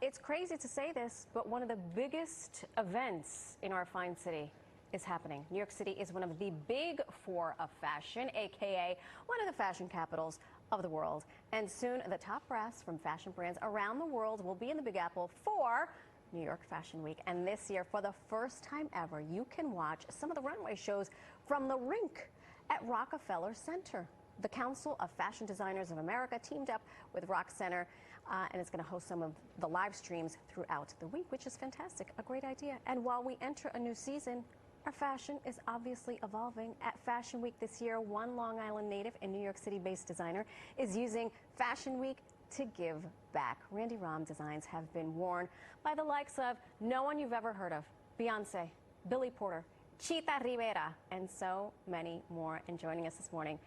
It's crazy to say this, but one of the biggest events in our fine city is happening. New York City is one of the big four of fashion, aka one of the fashion capitals of the world. And soon the top brass from fashion brands around the world will be in the Big Apple for New York Fashion Week. And this year, for the first time ever, you can watch some of the runway shows from the rink at Rockefeller Center. The Council of Fashion Designers of America teamed up with Rock Center, and it's going to host some of the live streams throughout the week, which is fantastic, a great idea. And while we enter a new season, our fashion is obviously evolving. At Fashion Week this year, one Long Island native and New York City-based designer is using Fashion Week to give back. Randi Rahm designs have been worn by the likes of no one you've ever heard of, Beyonce, Billy Porter, Chita Rivera, and so many more. And joining us this morning,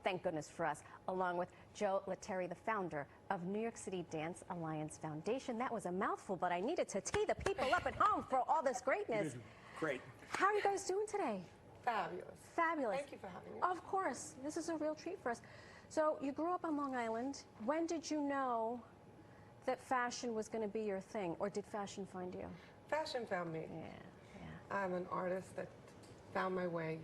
thank goodness for us, along with Joe Lanteri, the founder of New York City Dance Alliance Foundation. That was a mouthful, but I needed to tee the people up at home for all this greatness. Great. How are you guys doing today? Fabulous. Fabulous. Thank you for having me. Of course. This is a real treat for us. So you grew up on Long Island. When did you know that fashion was going to be your thing, or did fashion find you? Fashion found me. Yeah. I'm an artist that found my way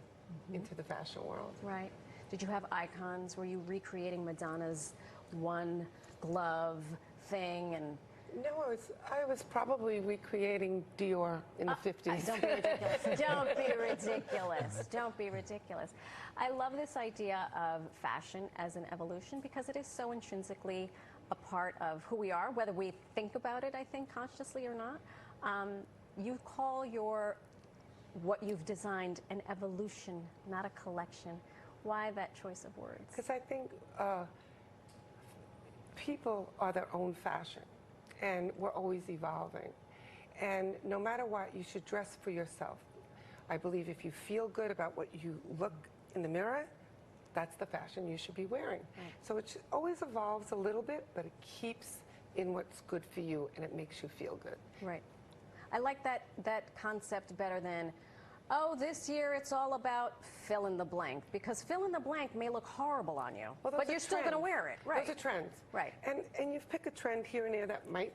into the fashion world. Right. Did you have icons? Were you recreating Madonna's one glove thing? And No, I was probably recreating Dior in the 50s. Don't be ridiculous. Don't be ridiculous. Don't be ridiculous. I love this idea of fashion as an evolution because it is so intrinsically a part of who we are, whether we think about it, I think, consciously or not. You call what you've designed an evolution, not a collection. Why that choice of words? Because I think people are their own fashion, and we're always evolving. And no matter what, you should dress for yourself. I believe if you feel good about what you look in the mirror, that's the fashion you should be wearing. Right. So it always evolves a little bit, but it keeps in what's good for you, and it makes you feel good. Right. I like that concept better than, oh, this year it's all about fill in the blank, because fill in the blank may look horrible on you, well, but you're still going to wear it. Right. Those are trends. Right. And you've picked a trend here and there that might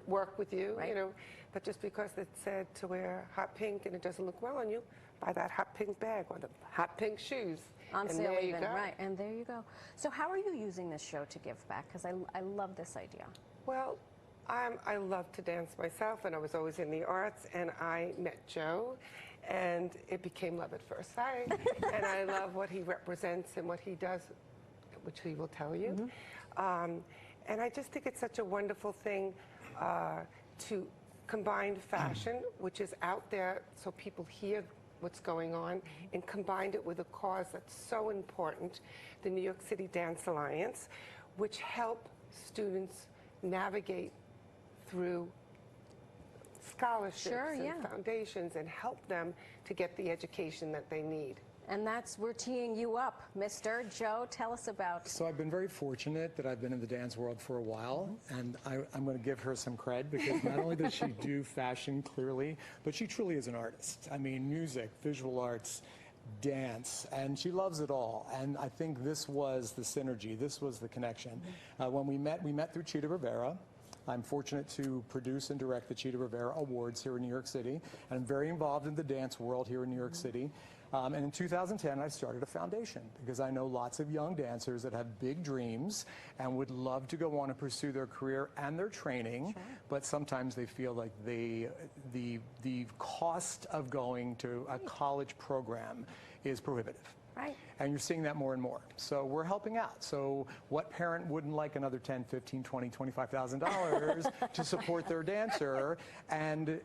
work with you, right. You know, but just because it said to wear hot pink and it doesn't look well on you, buy that hot pink bag or the hot pink shoes. On and sale there even, you go. right, and there you go. So how are you using this show to give back? Because I love this idea. Well, I love to dance myself, and I was always in the arts, and I met Joe, and it became love at first sight. And I love what he represents and what he does, which he will tell you. And I just think it's such a wonderful thing to combine fashion, which is out there so people hear what's going on, and combined it with a cause that's so important, the New York City Dance Alliance, which help students navigate through scholarships and foundations and help them to get the education that they need. And we're teeing you up, Mr. Joe. Tell us about. So I've been very fortunate that I've been in the dance world for a while, and I'm going to give her some cred because not only does she do fashion clearly, but she truly is an artist. I mean, music, visual arts, dance, and she loves it all. And I think this was the synergy. This was the connection. When we met through Chita Rivera. I'm fortunate to produce and direct the Chita Rivera Awards here in New York City, and I'm very involved in the dance world here in New York City. And in 2010, I started a foundation because I know lots of young dancers that have big dreams and would love to go on and pursue their career and their training, but sometimes they feel like the cost of going to a college program is prohibitive. Right. And you're seeing that more and more. So we're helping out. So what parent wouldn't like another $10, $15, $20, $25,000 to support their dancer? And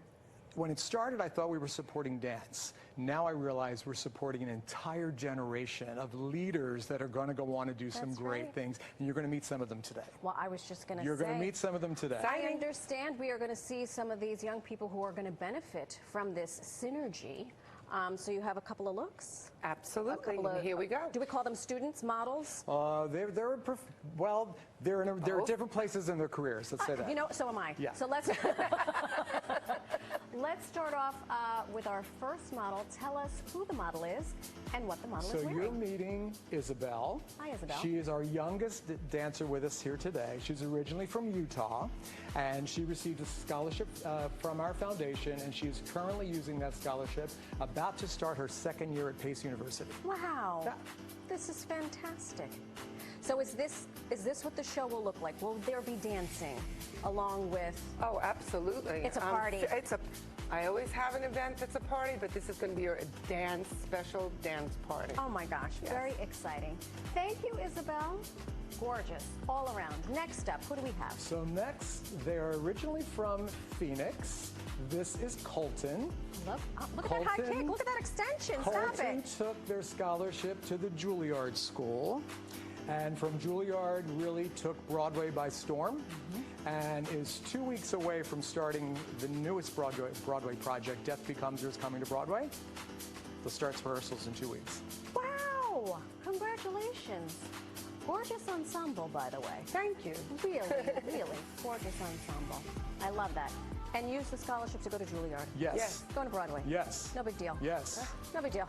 when it started, I thought we were supporting dance. Now I realize we're supporting an entire generation of leaders that are going to go on to do some great things. And you're going to meet some of them today. Well, I was just going to say. You're going to meet some of them today. I understand we are going to see some of these young people who are going to benefit from this synergy. So you have a couple of looks? Absolutely. Here we go. Do we call them students, models? They're at different places in their careers. Let's say that. You know, so am I. Yeah. So let's Let's start off with our first model. Tell us who the model is and what the model is wearing. So you're meeting Isabel. Hi, Isabel. She is our youngest dancer with us here today. She's originally from Utah, and she received a scholarship from our foundation, and she's currently using that scholarship, about to start her second year at Pace University. Wow. Yeah. This is fantastic. So is this what the show will look like? Will there be dancing along with? Oh, absolutely. It's a party. I always have an event that's a party, but this is going to be your special dance party. Oh my gosh, Yes. Very exciting. Thank you, Isabel. Gorgeous, all around. Next up, who do we have? So next, they're originally from Phoenix. This is Colton. Look at that high kick. Look at that extension. Stop Colton it. took their scholarship to the Juilliard School, and from Juilliard really took Broadway by storm, and is 2 weeks away from starting the newest Broadway project, Death Becomes Her, is coming to Broadway. They'll start rehearsals in 2 weeks. Wow, congratulations. Gorgeous ensemble, by the way. Thank you. Really, really gorgeous ensemble. I love that. And use the scholarship to go to Juilliard. Yes. Yes. Going to Broadway. Yes. No big deal. Yes. No big deal.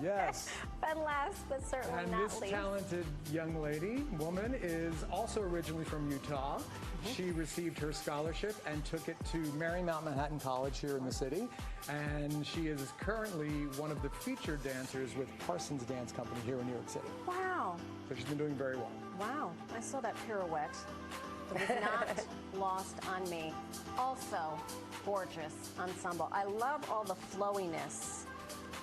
Yes. And last but certainly And not this least. talented young woman, is also originally from Utah. She received her scholarship and took it to Marymount Manhattan College here in the city. And she is currently one of the featured dancers with Parsons Dance Company here in New York City. Wow. So she's been doing very well. Wow. I saw that pirouette. It was not lost on me. Also, gorgeous ensemble. I love all the flowiness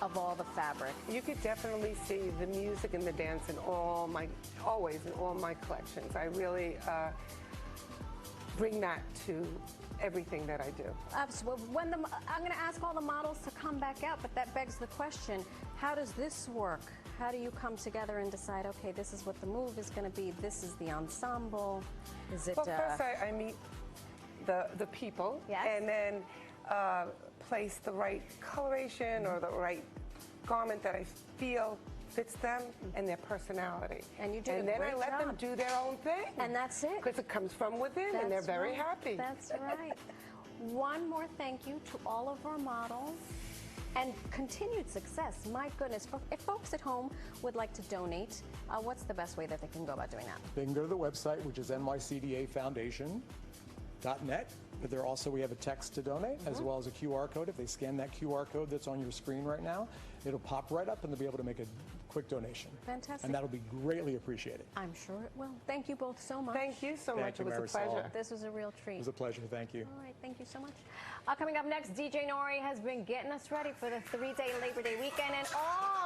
of all the fabric. You could definitely see the music and the dance in always in all my collections. I really bring that to everything that I do. Absolutely. I'm going to ask all the models to come back out, but that begs the question, how does this work? How do you come together and decide, okay, this is what the move is going to be, this is the ensemble? Is it... Well, first I meet the people, Yes. and then place the right coloration or the right garment that I feel fits them and their personality. And you do And a then great I let them job. do their own thing. And that's it. Because it comes from within, and they're That's very right. happy. That's right. One more thank you to all of our models and continued success. My goodness, if folks at home would like to donate, what's the best way that they can go about doing that? They can go to the website, which is NYCDAFoundation.net. But we have a text to donate, as well as a QR code. If they scan that QR code that's on your screen right now, it'll pop right up and they'll be able to make a quick donation. Fantastic. And that'll be greatly appreciated. I'm sure it will. Thank you both so much. Thank you so much. you, It was a Marisol. pleasure. This was a real treat. It was a pleasure. Thank you. All right, thank you so much. Coming up next, DJ Nori has been getting us ready for the 3-day Labor Day weekend and all